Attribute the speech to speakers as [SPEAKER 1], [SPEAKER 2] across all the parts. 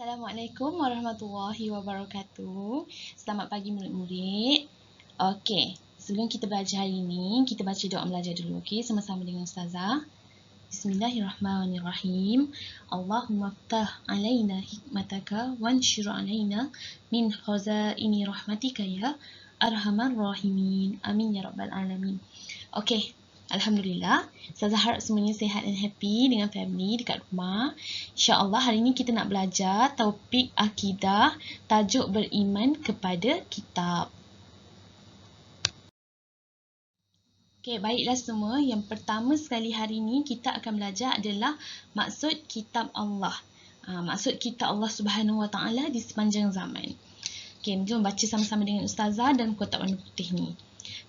[SPEAKER 1] Assalamualaikum warahmatullahi wabarakatuh. Selamat pagi murid-murid. Okey, sebelum kita belajar hari ini, kita baca doa belajar dulu, okey, sama-sama dengan Ustazah. Bismillahirrahmanirrahim. Allahumma ftah alaina hikmataka wanshur alaina min khazaini rahmatika ya arhamar rahimin. Amin ya rabbal alamin. Okey, Alhamdulillah. Ustazah harap semuanya sihat dan happy dengan family dekat rumah. InsyaAllah hari ini kita nak belajar topik akidah, tajuk beriman kepada kitab. Okey, baiklah semua. Yang pertama sekali hari ini kita akan belajar adalah maksud kitab Allah. Maksud kitab Allah Subhanahu Wa Taala di sepanjang zaman. Okey, jom baca sama-sama dengan Ustazah dan kotak warna putih ni.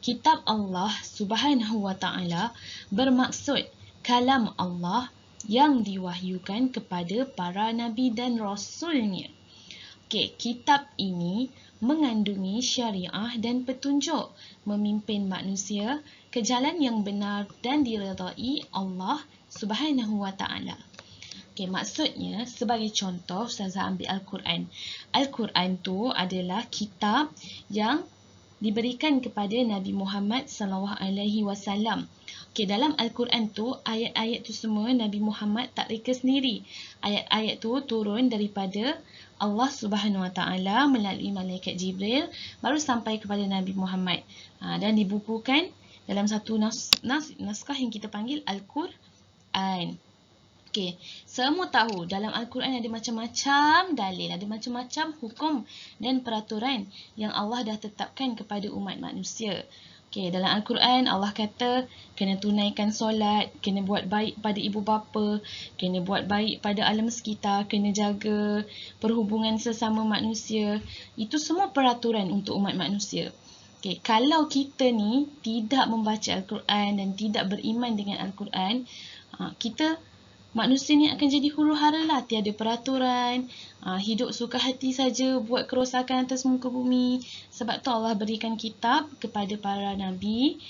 [SPEAKER 1] Kitab Allah Subhanahu Wa Taala bermaksud kalam Allah yang diwahyukan kepada para nabi dan rasulnya. Okey, kitab ini mengandungi syariah dan petunjuk memimpin manusia ke jalan yang benar dan diredai Allah Subhanahu Wa Taala. Okey, maksudnya sebagai contoh Ustazah ambil Al-Quran. Al-Quran tu adalah kitab yang diberikan kepada Nabi Muhammad SAW. Okey, dalam Al-Quran tu, ayat-ayat tu semua Nabi Muhammad tak reka sendiri. Ayat-ayat tu turun daripada Allah Subhanahu Wa Taala melalui malaikat Jibril baru sampai kepada Nabi Muhammad. Dan dibukukan dalam satu naskah yang kita panggil Al-Quran. Okey, semua tahu dalam Al-Quran ada macam-macam dalil, ada macam-macam hukum dan peraturan yang Allah dah tetapkan kepada umat manusia. Okey, dalam Al-Quran Allah kata kena tunaikan solat, kena buat baik pada ibu bapa, kena buat baik pada alam sekitar, kena jaga perhubungan sesama manusia. Itu semua peraturan untuk umat manusia. Okey, kalau kita ni tidak membaca Al-Quran dan tidak beriman dengan Al-Quran, manusia ni akan jadi huru-hara lah, tiada peraturan, hidup suka hati saja, buat kerosakan atas muka bumi. Sebab tu Allah berikan kitab kepada para nabi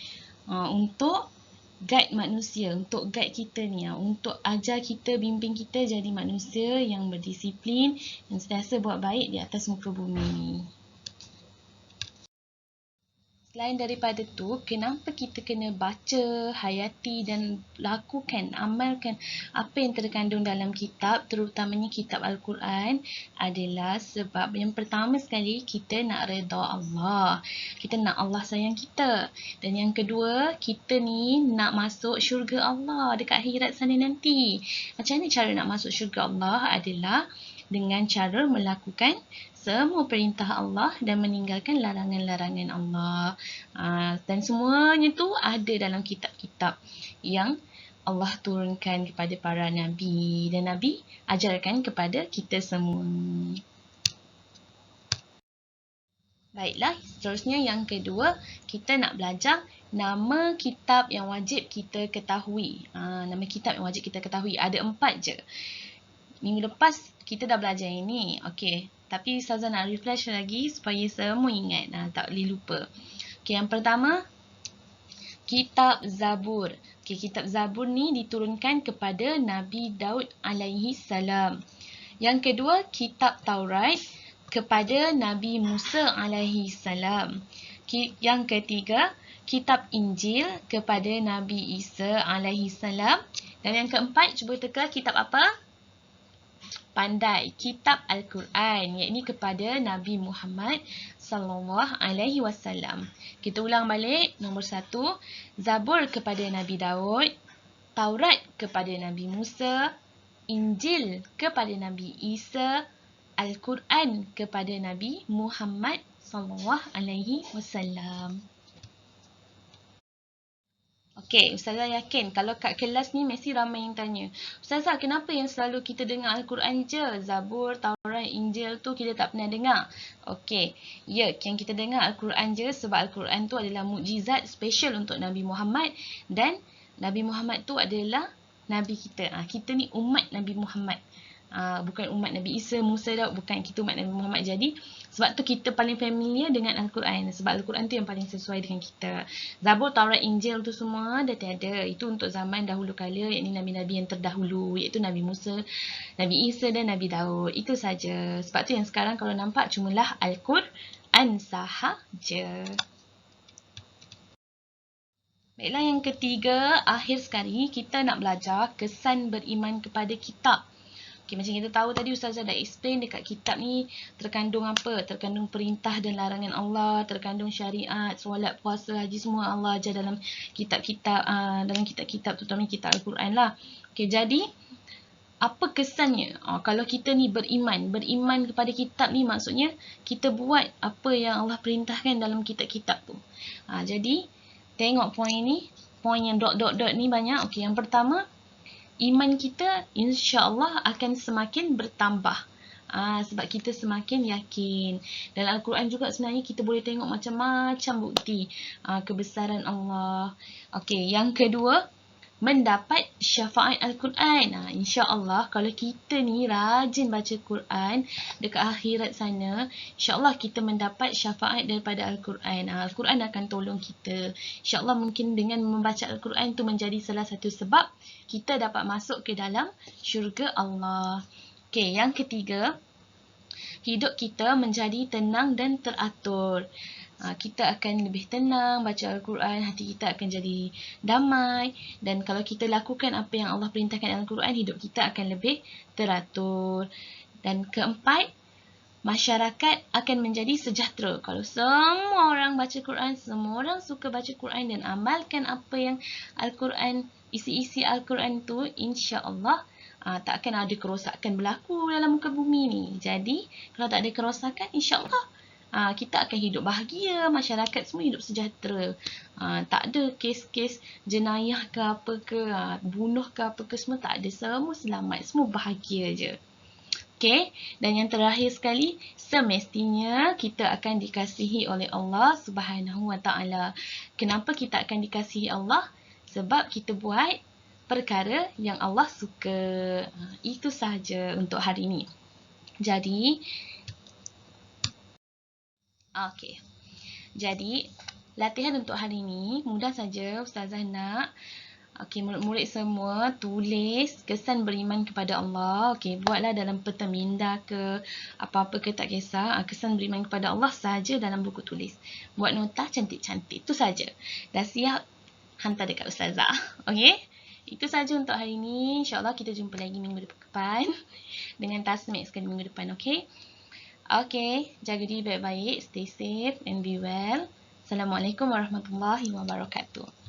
[SPEAKER 1] untuk guide manusia, untuk guide kita ni, untuk ajar kita, bimbing kita jadi manusia yang berdisiplin, yang sentiasa buat baik di atas muka bumi ni. Selain daripada tu, kenapa kita kena baca, hayati dan lakukan, amalkan apa yang terkandung dalam kitab, terutamanya kitab Al-Quran, adalah sebab yang pertama sekali kita nak redha Allah. Kita nak Allah sayang kita. Dan yang kedua, kita ni nak masuk syurga Allah dekat akhirat sana nanti. Macam mana cara nak masuk syurga Allah? Adalah dengan cara melakukan semua perintah Allah dan meninggalkan larangan-larangan Allah. Dan semuanya tu ada dalam kitab-kitab yang Allah turunkan kepada para nabi dan nabi ajarkan kepada kita semua. Baiklah, seterusnya yang kedua, kita nak belajar nama kitab yang wajib kita ketahui. Nama kitab yang wajib kita ketahui ada 4 je. Minggu lepas kita dah belajar ini. Okey, tapi Ustazah nak refresh lagi supaya semua ingat, tak boleh lupa. Okey, yang pertama, kitab Zabur. Okey, kitab Zabur ni diturunkan kepada Nabi Daud alaihi salam. Yang kedua, kitab Taurat kepada Nabi Musa alaihi salam. Yang ketiga, kitab Injil kepada Nabi Isa alaihi salam. Dan yang keempat, cuba teka kitab apa? Pandai, kitab Al-Quran, iaitu kepada Nabi Muhammad sallallahu alaihi wasallam. Kita ulang balik. Nombor 1, Zabur kepada Nabi Daud, Taurat kepada Nabi Musa, Injil kepada Nabi Isa, Al-Quran kepada Nabi Muhammad sallallahu alaihi wasallam. Okey, Ustazah yakin kalau kat kelas ni mesti ramai yang tanya, Ustazah, kenapa yang selalu kita dengar Al-Quran je? Zabur, Taurat, Injil tu kita tak pernah dengar. Okey, ya, yang kita dengar Al-Quran je sebab Al-Quran tu adalah mukjizat special untuk Nabi Muhammad dan Nabi Muhammad tu adalah Nabi kita. Kita ni umat Nabi Muhammad. Bukan umat Nabi Isa, Musa, Daud, bukan, kita umat Nabi Muhammad. Jadi sebab tu kita paling familiar dengan Al-Quran, sebab Al-Quran tu yang paling sesuai dengan kita. Zabur, Taurat, Injil tu semua dah tiada. Itu untuk zaman dahulu kala, iaitu nabi-nabi yang terdahulu, iaitu Nabi Musa, Nabi Isa dan Nabi Daud. Itu saja. Sebab tu yang sekarang kalau nampak cumalah Al-Quran sahaja. Baiklah, yang ketiga, akhir sekali kita nak belajar kesan beriman kepada kitab. Okay, macam kita tahu tadi Ustazah dah explain dekat kitab ni terkandung apa? Terkandung perintah dan larangan Allah, terkandung syariat, solat, puasa, haji, semua Allah ajar dalam kitab-kitab, dalam kitab-kitab, terutama kitab Al-Quran lah. Okay, jadi apa kesannya? Kalau kita ni beriman kepada kitab ni, maksudnya kita buat apa yang Allah perintahkan dalam kitab-kitab tu. Jadi tengok poin ni, poin yang dot ni banyak. Okay, yang pertama, iman kita insya-Allah akan semakin bertambah. Sebab kita semakin yakin. Dalam Al-Quran juga sebenarnya kita boleh tengok macam-macam bukti kebesaran Allah. Okey, yang kedua, mendapat syafaat Al-Quran. InsyaAllah kalau kita ni rajin baca Quran dekat akhirat sana, insyaAllah kita mendapat syafaat daripada Al-Quran. Al-Quran akan tolong kita. InsyaAllah mungkin dengan membaca Al-Quran tu menjadi salah satu sebab kita dapat masuk ke dalam syurga Allah. Okey, yang ketiga, hidup kita menjadi tenang dan teratur. Kita akan lebih tenang baca Al-Quran, hati kita akan jadi damai, dan kalau kita lakukan apa yang Allah perintahkan dalam Al-Quran, hidup kita akan lebih teratur. Dan keempat, masyarakat akan menjadi sejahtera. Kalau semua orang baca Quran, semua orang suka baca Quran dan amalkan apa yang Al-Quran, isi-isi Al-Quran tu, insya-Allah tak akan ada kerosakan berlaku dalam muka bumi ni. Jadi kalau tak ada kerosakan, insya-Allah kita akan hidup bahagia, masyarakat semua hidup sejahtera. Tak ada kes-kes jenayah ke apa ke, bunuh ke apa ke, semua tak ada. Semua selamat, semua bahagia je. Okay, dan yang terakhir sekali, semestinya kita akan dikasihi oleh Allah Subhanahu Wa Taala. Kenapa kita akan dikasihi Allah? Sebab kita buat perkara yang Allah suka. Itu sahaja untuk hari ini. Jadi, jadi latihan untuk hari ini mudah saja. Ustazah nak murid-murid semua tulis kesan beriman kepada Allah. Buatlah dalam peta minda ke apa-apa ke, tak kisah. Kesan beriman kepada Allah saja dalam buku tulis. Buat nota cantik-cantik. Itu saja. Dah siap, hantar dekat Ustazah. Itu saja untuk hari ini. InsyaAllah kita jumpa lagi minggu depan dengan tasmik sekali minggu depan. Jaga diri baik-baik, stay safe and be well. Assalamualaikum warahmatullahi wabarakatuh.